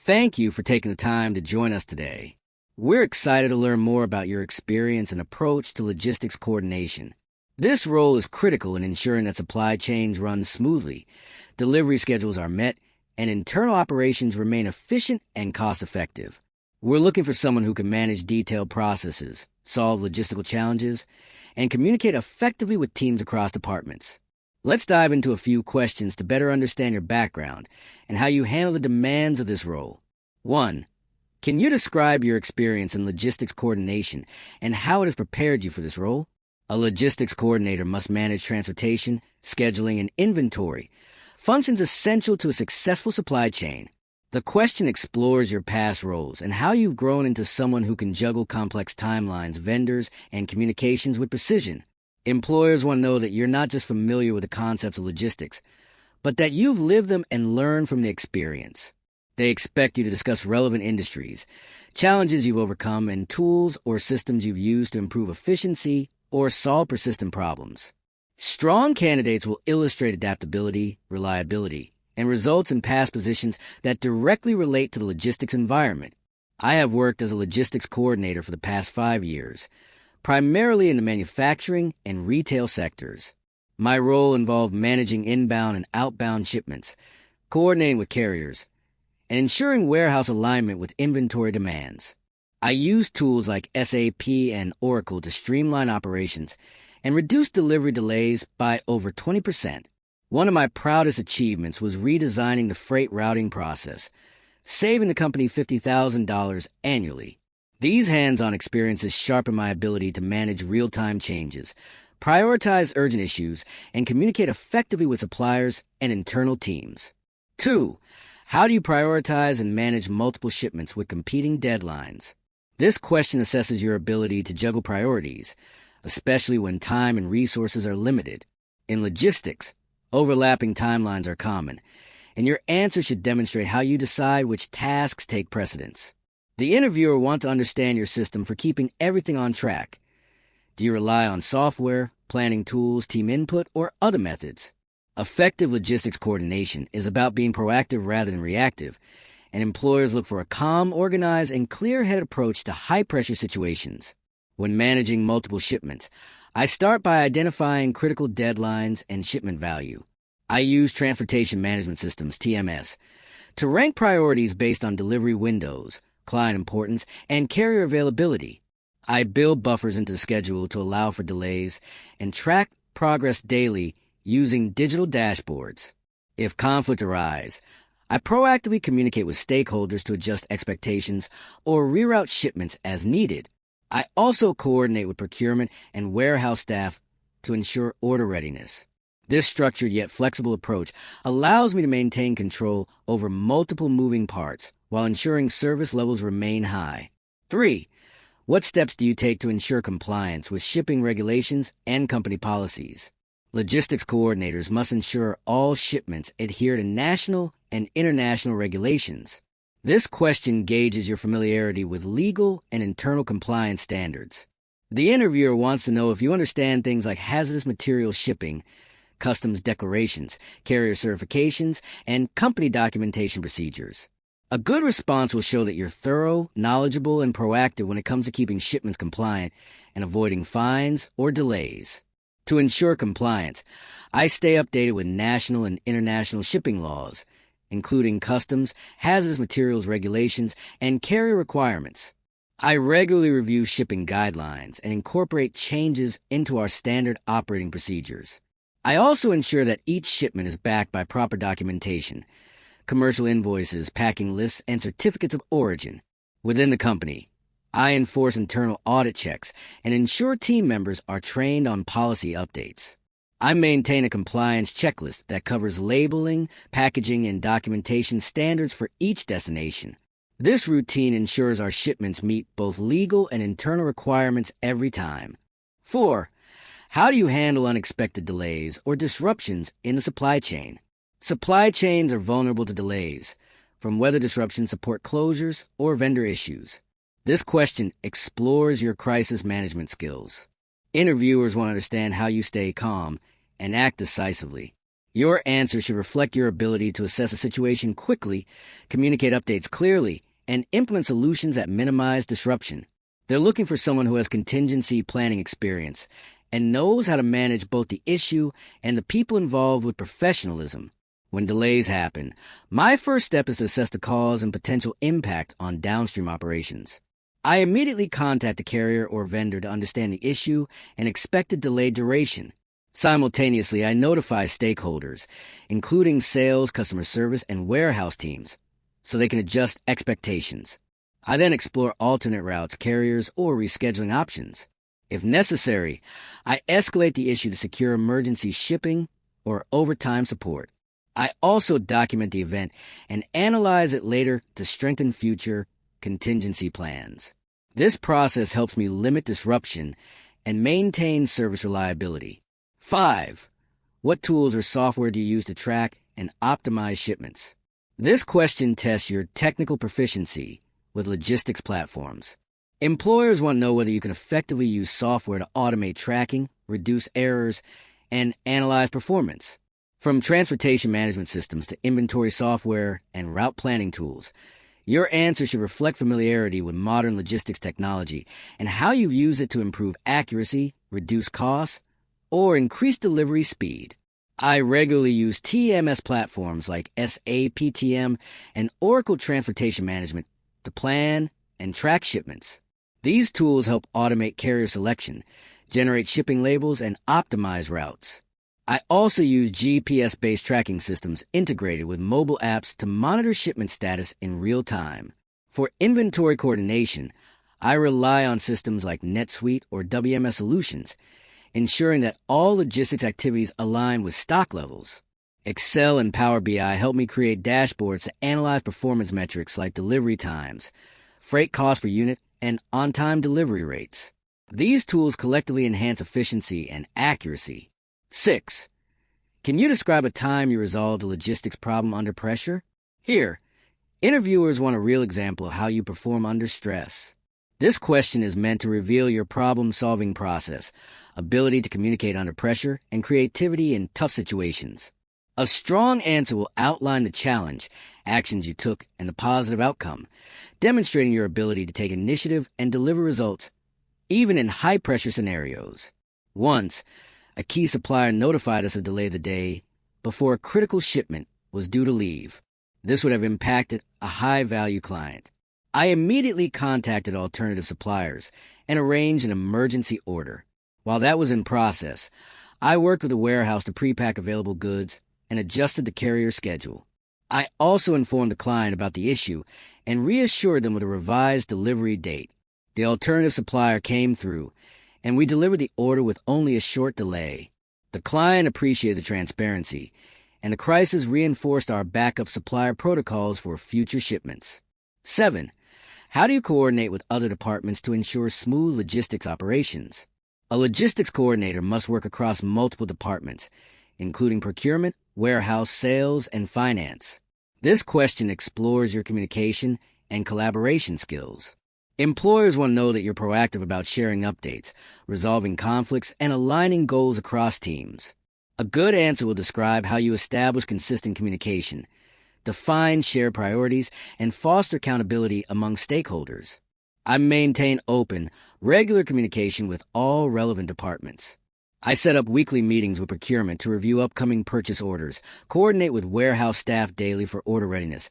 Thank you for taking the time to join us today. We're excited to learn more about your experience and approach to logistics coordination. This role is critical in ensuring that supply chains run smoothly, delivery schedules are met, and internal operations remain efficient and cost-effective. We're looking for someone who can manage detailed processes, solve logistical challenges, and communicate effectively with teams across departments. Let's dive into a few questions to better understand your background and how you handle the demands of this role. 1. Can you describe your experience in logistics coordination and how it has prepared you for this role? A logistics coordinator must manage transportation, scheduling, and inventory, functions essential to a successful supply chain. The question explores your past roles and how you've grown into someone who can juggle complex timelines, vendors, and communications with precision. Employers want to know that you're not just familiar with the concepts of logistics, but that you've lived them and learned from the experience. They expect you to discuss relevant industries, challenges you've overcome, and tools or systems you've used to improve efficiency or solve persistent problems. Strong candidates will illustrate adaptability, reliability, and results in past positions that directly relate to the logistics environment. I have worked as a logistics coordinator for the past 5 years, primarily in the manufacturing and retail sectors. My role involved managing inbound and outbound shipments, coordinating with carriers, and ensuring warehouse alignment with inventory demands. I used tools like SAP and Oracle to streamline operations and reduce delivery delays by over 20%. One of my proudest achievements was redesigning the freight routing process, saving the company $50,000 annually. These hands-on experiences sharpen my ability to manage real-time changes, prioritize urgent issues, and communicate effectively with suppliers and internal teams. 2. How do you prioritize and manage multiple shipments with competing deadlines? This question assesses your ability to juggle priorities, especially when time and resources are limited. In logistics, overlapping timelines are common, and your answer should demonstrate how you decide which tasks take precedence. The interviewer wants to understand your system for keeping everything on track. Do you rely on software, planning tools, team input, or other methods? Effective logistics coordination is about being proactive rather than reactive, and employers look for a calm, organized, and clear-headed approach to high-pressure situations. When managing multiple shipments, I start by identifying critical deadlines and shipment value. I use transportation management systems, TMS, to rank priorities based on delivery windows, client importance, and carrier availability. I build buffers into the schedule to allow for delays and track progress daily using digital dashboards. If conflict arises, I proactively communicate with stakeholders to adjust expectations or reroute shipments as needed. I also coordinate with procurement and warehouse staff to ensure order readiness. This structured yet flexible approach allows me to maintain control over multiple moving parts while ensuring service levels remain high. 3. What steps do you take to ensure compliance with shipping regulations and company policies? Logistics coordinators must ensure all shipments adhere to national and international regulations. This question gauges your familiarity with legal and internal compliance standards. The interviewer wants to know if you understand things like hazardous materials shipping, customs declarations, carrier certifications, and company documentation procedures. A good response will show that you're thorough, knowledgeable, and proactive when it comes to keeping shipments compliant and avoiding fines or delays. To ensure compliance, I stay updated with national and international shipping laws, including customs, hazardous materials regulations, and carrier requirements. I regularly review shipping guidelines and incorporate changes into our standard operating procedures. I also ensure that each shipment is backed by proper documentation, commercial invoices, packing lists, and certificates of origin. Within the company, I enforce internal audit checks and ensure team members are trained on policy updates. I maintain a compliance checklist that covers labeling, packaging, and documentation standards for each destination. This routine ensures our shipments meet both legal and internal requirements every time. 4. How do you handle unexpected delays or disruptions in the supply chain? Supply chains are vulnerable to delays, from weather disruptions to port closures or vendor issues. This question explores your crisis management skills. Interviewers want to understand how you stay calm and act decisively. Your answer should reflect your ability to assess a situation quickly, communicate updates clearly, and implement solutions that minimize disruption. They're looking for someone who has contingency planning experience and knows how to manage both the issue and the people involved with professionalism. When delays happen, my first step is to assess the cause and potential impact on downstream operations. I immediately contact the carrier or vendor to understand the issue and expected delay duration. Simultaneously, I notify stakeholders, including sales, customer service, and warehouse teams, so they can adjust expectations. I then explore alternate routes, carriers, or rescheduling options. If necessary, I escalate the issue to secure emergency shipping or overtime support. I also document the event and analyze it later to strengthen future contingency plans. This process helps me limit disruption and maintain service reliability. 5. What tools or software do you use to track and optimize shipments? This question tests your technical proficiency with logistics platforms. Employers want to know whether you can effectively use software to automate tracking, reduce errors, and analyze performance. From transportation management systems to inventory software and route planning tools, your answer should reflect familiarity with modern logistics technology and how you use it to improve accuracy, reduce costs, or increase delivery speed. I regularly use TMS platforms like SAPTM and Oracle Transportation Management to plan and track shipments. These tools help automate carrier selection, generate shipping labels, and optimize routes. I also use GPS-based tracking systems integrated with mobile apps to monitor shipment status in real time. For inventory coordination, I rely on systems like NetSuite or WMS Solutions, ensuring that all logistics activities align with stock levels. Excel and Power BI help me create dashboards to analyze performance metrics like delivery times, freight cost per unit, and on-time delivery rates. These tools collectively enhance efficiency and accuracy. 6. Can you describe a time you resolved a logistics problem under pressure? Here, interviewers want a real example of how you perform under stress. This question is meant to reveal your problem-solving process, ability to communicate under pressure, and creativity in tough situations. A strong answer will outline the challenge, actions you took, and the positive outcome, demonstrating your ability to take initiative and deliver results, even in high-pressure scenarios. Once, a key supplier notified us of delay the day before a critical shipment was due to leave. This would have impacted a high-value client. I immediately contacted alternative suppliers and arranged an emergency order. While that was in process, I worked with the warehouse to pre-pack available goods and adjusted the carrier's schedule. I also informed the client about the issue and reassured them with a revised delivery date. The alternative supplier came through, and we delivered the order with only a short delay. The client appreciated the transparency, and the crisis reinforced our backup supplier protocols for future shipments. 7. How do you coordinate with other departments to ensure smooth logistics operations? A logistics coordinator must work across multiple departments, including procurement, warehouse, sales, and finance. This question explores your communication and collaboration skills. Employers want to know that you're proactive about sharing updates, resolving conflicts, and aligning goals across teams. A good answer will describe how you establish consistent communication, define shared priorities, and foster accountability among stakeholders. I maintain open, regular communication with all relevant departments. I set up weekly meetings with procurement to review upcoming purchase orders, coordinate with warehouse staff daily for order readiness,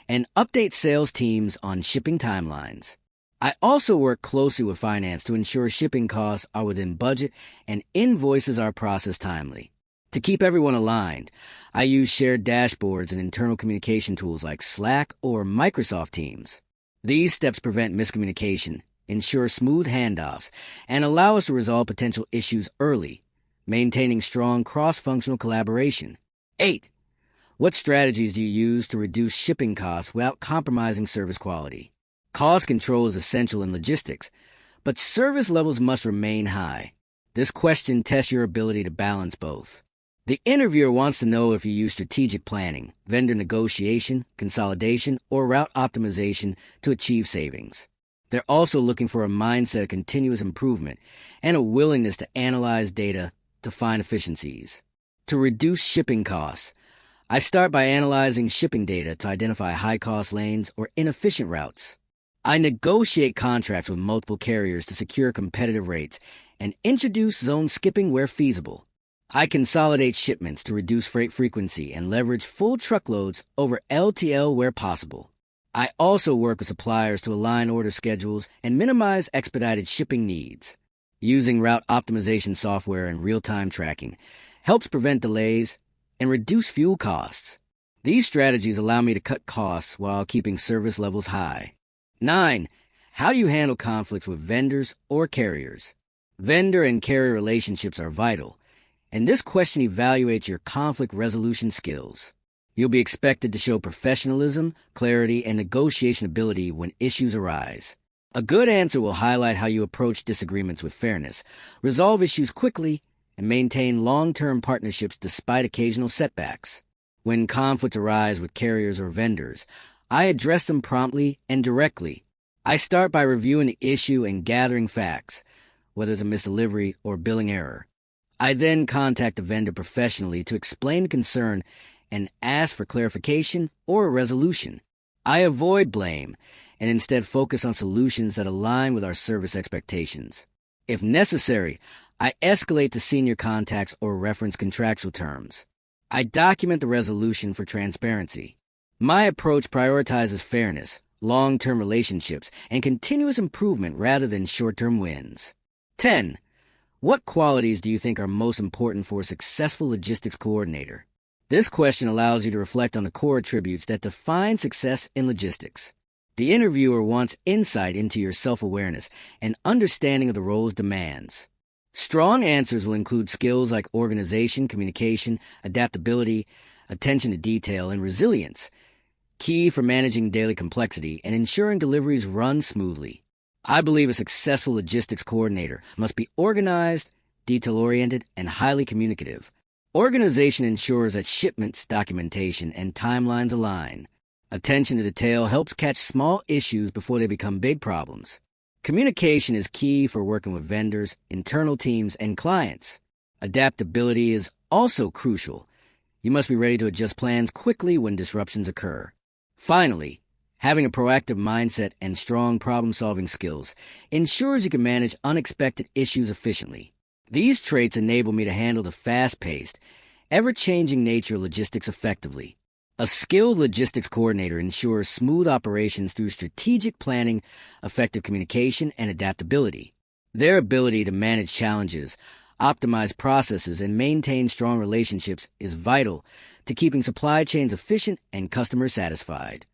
and update sales teams on shipping timelines. I also work closely with finance to ensure shipping costs are within budget and invoices are processed timely. To keep everyone aligned, I use shared dashboards and internal communication tools like Slack or Microsoft Teams. These steps prevent miscommunication, ensure smooth handoffs, and allow us to resolve potential issues early, maintaining strong cross-functional collaboration. 8. What strategies do you use to reduce shipping costs without compromising service quality? Cost control is essential in logistics, but service levels must remain high. This question tests your ability to balance both. The interviewer wants to know if you use strategic planning, vendor negotiation, consolidation, or route optimization to achieve savings. They're also looking for a mindset of continuous improvement and a willingness to analyze data to find efficiencies. to reduce shipping costs. I start by analyzing shipping data to identify high-cost lanes or inefficient routes. I negotiate contracts with multiple carriers to secure competitive rates and introduce zone skipping where feasible. I consolidate shipments to reduce freight frequency and leverage full truckloads over LTL where possible. I also work with suppliers to align order schedules and minimize expedited shipping needs. Using route optimization software and real-time tracking helps prevent delays and reduce fuel costs. These strategies allow me to cut costs while keeping service levels high. 9. How do you handle conflicts with vendors or carriers? Vendor and carrier relationships are vital, and this question evaluates your conflict resolution skills. You'll be expected to show professionalism, clarity, and negotiation ability when issues arise. A good answer will highlight how you approach disagreements with fairness, resolve issues quickly, and maintain long-term partnerships despite occasional setbacks. When conflicts arise with carriers or vendors, I address them promptly and directly. I start by reviewing the issue and gathering facts, whether it's a misdelivery or billing error. I then contact the vendor professionally to explain the concern and ask for clarification or a resolution. I avoid blame and instead focus on solutions that align with our service expectations. If necessary, I escalate to senior contacts or reference contractual terms. I document the resolution for transparency. My approach prioritizes fairness, long-term relationships, and continuous improvement rather than short-term wins. 10. What qualities do you think are most important for a successful logistics coordinator? This question allows you to reflect on the core attributes that define success in logistics. The interviewer wants insight into your self-awareness and understanding of the role's demands. Strong answers will include skills like organization, communication, adaptability, attention to detail, and resilience, key for managing daily complexity and ensuring deliveries run smoothly. I believe a successful logistics coordinator must be organized, detail-oriented, and highly communicative. Organization ensures that shipments, documentation, and timelines align. Attention to detail helps catch small issues before they become big problems. Communication is key for working with vendors, internal teams, and clients. Adaptability is also crucial. You must be ready to adjust plans quickly when disruptions occur. Finally, having a proactive mindset and strong problem-solving skills ensures you can manage unexpected issues efficiently. These traits enable me to handle the fast-paced, ever-changing nature of logistics effectively. A skilled logistics coordinator ensures smooth operations through strategic planning, effective communication, and adaptability. Their ability to manage challenges, optimize processes, and maintain strong relationships is vital to keeping supply chains efficient and customers satisfied.